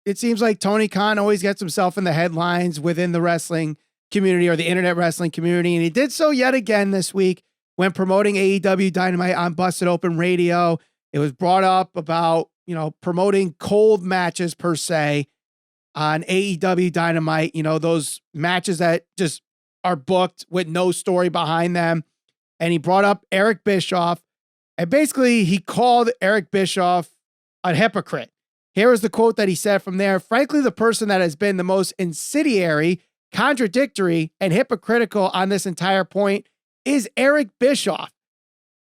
it seems like Tony Khan always gets himself in the headlines within the wrestling community or the internet wrestling community. And he did so yet again this week when promoting AEW Dynamite on Busted Open Radio. It was brought up about, promoting cold matches per se on AEW Dynamite, those matches that just are booked with no story behind them. And he brought up Eric Bischoff, and basically he called Eric Bischoff a hypocrite. Here is the quote that he said from there. Frankly, the person that has been the most incendiary, contradictory, and hypocritical on this entire point is Eric Bischoff.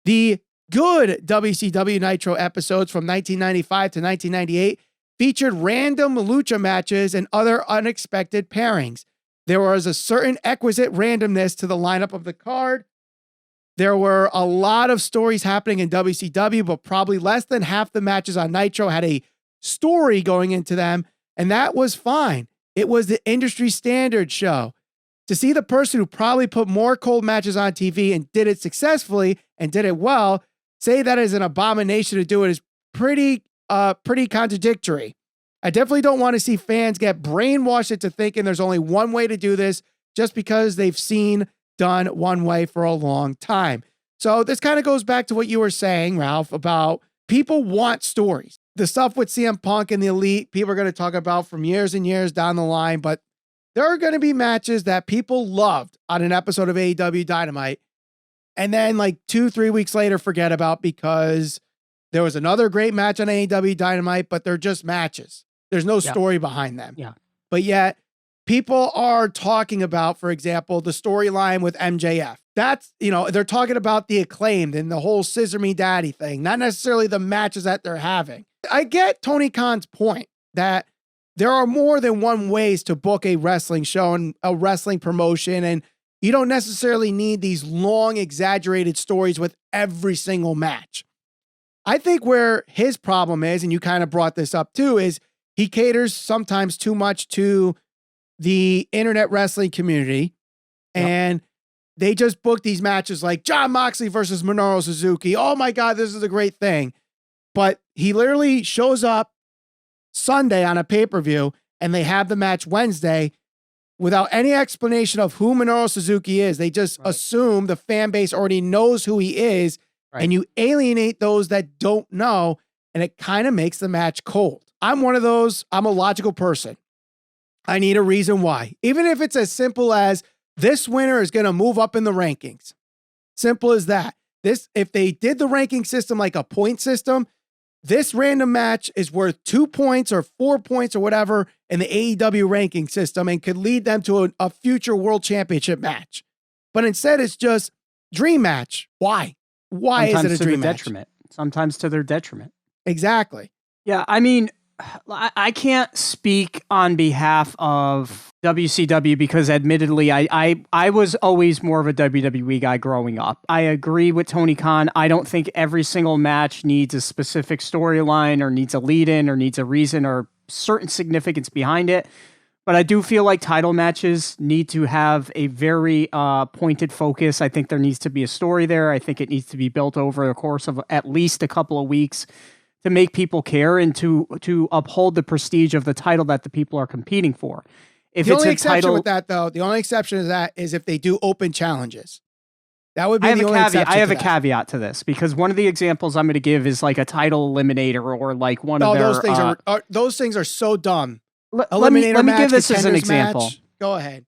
The good WCW Nitro episodes from 1995 to 1998 featured random lucha matches and other unexpected pairings. There was a certain exquisite randomness to the lineup of the card. There were a lot of stories happening in WCW, but probably less than half the matches on Nitro had a story going into them, and that was fine. It was the industry standard show. To see the person who probably put more cold matches on TV and did it successfully and did it well, say that is an abomination to do it is pretty contradictory. I definitely don't want to see fans get brainwashed into thinking there's only one way to do this just because they've seen done one way for a long time. So this kind of goes back to what you were saying, Ralph, about people want stories. The stuff with CM Punk and the Elite, people are going to talk about from years and years down the line, but there are going to be matches that people loved on an episode of AEW Dynamite, and then like 2-3 weeks later forget about because there was another great match on AEW Dynamite, but they're just matches. There's no story behind them. Yeah. But yet people are talking about, for example, the storyline with MJF. That's, they're talking about the Acclaimed and the whole Scissor Me Daddy thing, not necessarily the matches that they're having. I get Tony Khan's point that there are more than one ways to book a wrestling show and a wrestling promotion, and you don't necessarily need these long, exaggerated stories with every single match. I think where his problem is, and you kind of brought this up too, is he caters sometimes too much to the internet wrestling community, and they just book these matches like Jon Moxley versus Minoru Suzuki. Oh my God, this is a great thing. But he literally shows up Sunday on a pay-per-view and they have the match Wednesday without any explanation of who Minoru Suzuki is. They just assume the fan base already knows who he is, and you alienate those that don't know, and it kind of makes the match cold. I'm one of those. I'm a logical person. I need a reason why. Even if it's as simple as this winner is going to move up in the rankings. Simple as that. If they did the ranking system like a point system, this random match is worth 2 points or 4 points or whatever in the AEW ranking system and could lead them to a future world championship match. But instead, it's just dream match. Why? Why sometimes is it a dream match? Detriment. Sometimes to their detriment. Exactly. Yeah, I mean, I can't speak on behalf of WCW because admittedly, I was always more of a WWE guy growing up. I agree with Tony Khan. I don't think every single match needs a specific storyline or needs a lead-in or needs a reason or certain significance behind it. But I do feel like title matches need to have a very pointed focus. I think there needs to be a story there. I think it needs to be built over the course of at least a couple of weeks to make people care and to uphold the prestige of the title that the people are competing for. If the it's only a exception title, with that, though, the only exception to that is if they do open challenges. That would be the only caveat. exception. I have to a that. caveat to this because one of the examples I'm going to give is like a title eliminator or like one of their. Those things are so dumb. Let me give this as an example. Match. Go ahead.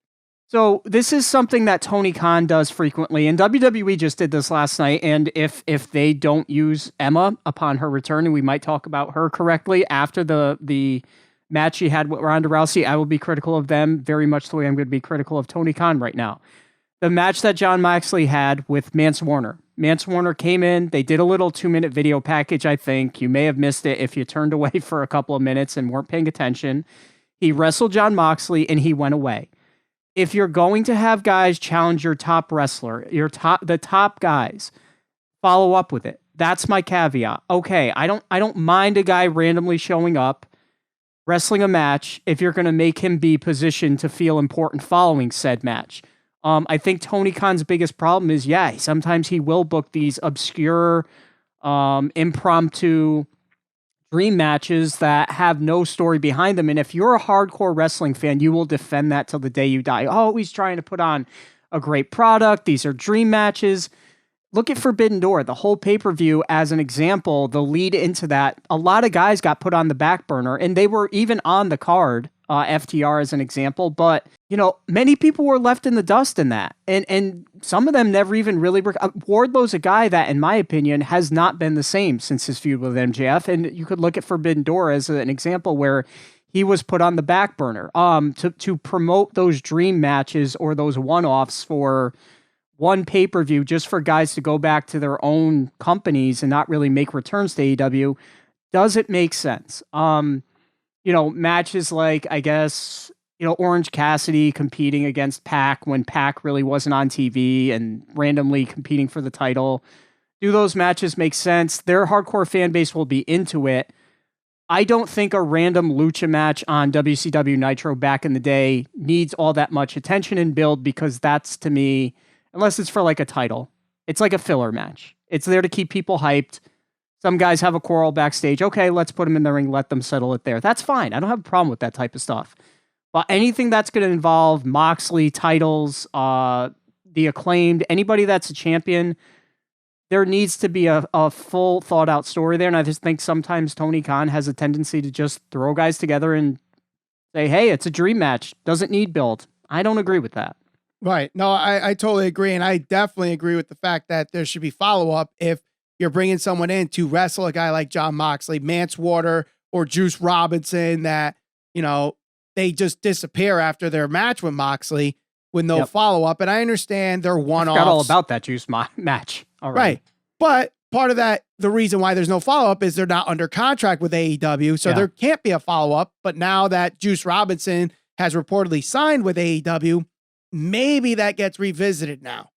So this is something that Tony Khan does frequently, and WWE just did this last night. And if they don't use Emma upon her return, and we might talk about her correctly after the match she had with Ronda Rousey, I will be critical of them very much the way I'm going to be critical of Tony Khan right now. The match that Jon Moxley had with Mance Warner. Mance Warner came in. They did a little 2-minute video package, I think. You may have missed it if you turned away for a couple of minutes and weren't paying attention. He wrestled Jon Moxley, and he went away. If you're going to have guys challenge your top wrestler, the top guys, follow up with it. That's my caveat. Okay, I don't mind a guy randomly showing up, wrestling a match if you're going to make him be positioned to feel important following said match. I think Tony Khan's biggest problem is, sometimes he will book these obscure, impromptu dream matches that have no story behind them. And if you're a hardcore wrestling fan, you will defend that till the day you die. Oh, he's trying to put on a great product. These are dream matches. Look at Forbidden Door, the whole pay-per-view as an example, the lead into that. A lot of guys got put on the back burner, and they were even on the card, FTR as an example, but, you know, many people were left in the dust in that, and some of them never even really... Wardlow's a guy that, in my opinion, has not been the same since his feud with MJF, and you could look at Forbidden Door as an example where he was put on the back burner to promote those dream matches or those one-offs for one pay-per-view just for guys to go back to their own companies and not really make returns to AEW. Does it make sense? You know, matches like, I guess, you know, Orange Cassidy competing against Pac when Pac really wasn't on TV and randomly competing for the title. Do those matches make sense? Their hardcore fan base will be into it. I don't think a random lucha match on WCW Nitro back in the day needs all that much attention and build, because that's, to me, unless it's for like a title, it's like a filler match. It's there to keep people hyped. Some guys have a quarrel backstage. Okay, let's put them in the ring, let them settle it there. That's fine. I don't have a problem with that type of stuff. But anything that's going to involve Moxley, titles, the Acclaimed, anybody that's a champion, there needs to be a full thought out story there. And I just think sometimes Tony Khan has a tendency to just throw guys together and say, hey, it's a dream match. Doesn't need build. I don't agree with that. Right. No, I totally agree. And I definitely agree with the fact that there should be follow-up if you're bringing someone in to wrestle a guy like Jon Moxley, Mance Warder, or Juice Robinson that, you know, they just disappear after their match with Moxley with no follow-up. And I understand they're one-offs. I forgot all about that Juice match. All right. Right. But part of that, the reason why there's no follow-up is they're not under contract with AEW, so there can't be a follow-up. But now that Juice Robinson has reportedly signed with AEW, maybe that gets revisited now.